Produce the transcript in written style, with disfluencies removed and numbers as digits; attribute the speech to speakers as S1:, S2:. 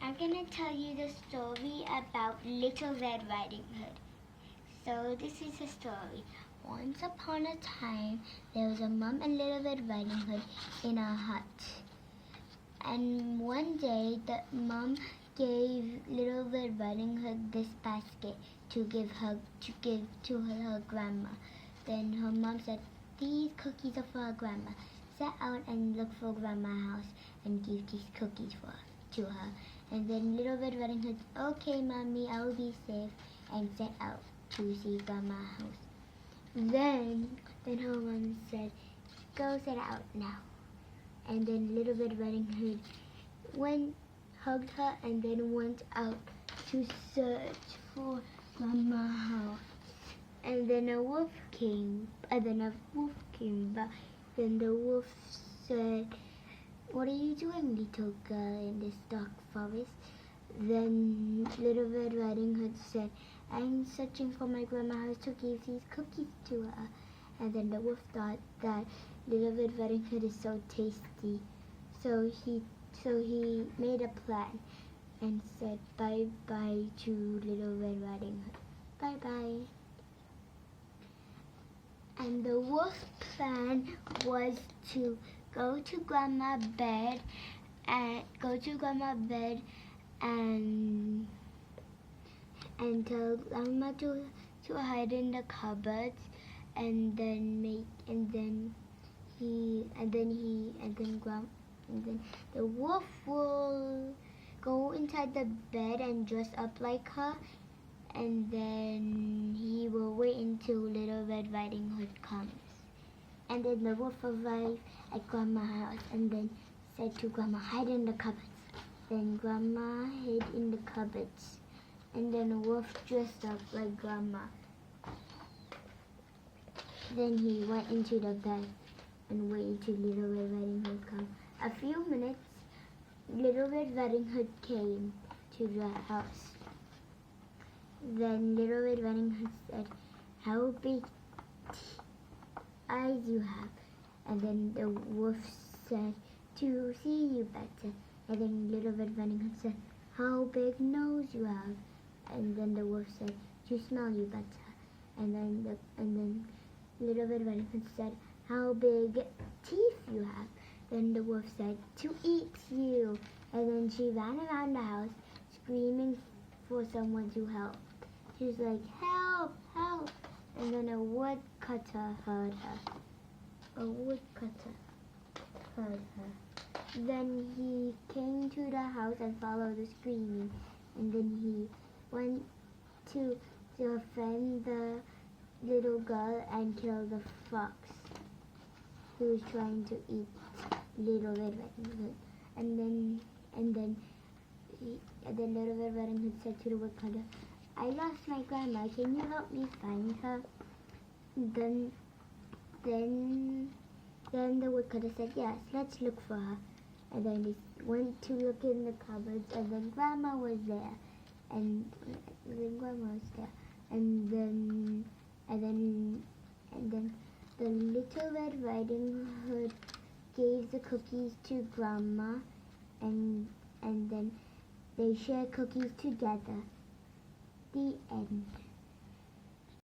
S1: I'm gonna tell you the story about Little Red Riding Hood. So this is a story. Once upon a time, there was a mom and Little Red Riding Hood in a hut. And one day, the mom gave Little Red Riding Hood this basket to give to her grandma. Then her mom said, "These cookies are for her grandma. Set out and look for Grandma's house and give these cookies to her." And then Little Red Riding Hood, "Okay, Mommy, I will be safe," and set out to see Grandma's house. Then her mom said, "Go set out now." And then Little Red Riding Hood hugged her, and then went out to search for Grandma's house. And then a wolf came by. Then the wolf said, "What are you doing, little girl, in this dark forest?" Then Little Red Riding Hood said, "I'm searching for my grandma's house to give these cookies to her." And then the wolf thought that Little Red Riding Hood is so tasty. So he made a plan and said bye-bye to Little Red Riding Hood. Bye-bye. And the wolf's plan was to go to Grandma's bed and tell Grandma to hide in the cupboards, and then the wolf will go inside the bed and dress up like her, and then he will wait until Little Red Riding Hood comes. And then the wolf arrived at Grandma's house and then said to Grandma, "Hide in the cupboards." Then Grandma hid in the cupboards, and then the wolf dressed up like Grandma. Then he went into the bed and waited till Little Red Riding Hood come. A few minutes, Little Red Riding Hood came to the house. Then Little Red Riding Hood said, "How big eyes you have." And then the wolf said, "To see you better." And then Little Red Riding Hood said, "How big nose you have." And then the wolf said, "To smell you better." And then Little Red Riding Hood said, "How big teeth you have." Then the wolf said, "To eat you." And then she ran around the house screaming for someone to help. She was like, "Help, help." And then a woodcutter heard her. Then he came to the house and followed the screaming. And then he went to defend the little girl and killed the fox who was trying to eat Little Red Riding Hood. And then Little Red Riding Hood said to the woodcutter, "I lost my grandma. Can you help me find her?" Then the woodcutter said, "Yes, let's look for her." And then they went to look in the cupboards, and then Grandma was there. And then the Little Red Riding Hood gave the cookies to Grandma, and then they shared cookies together. The end.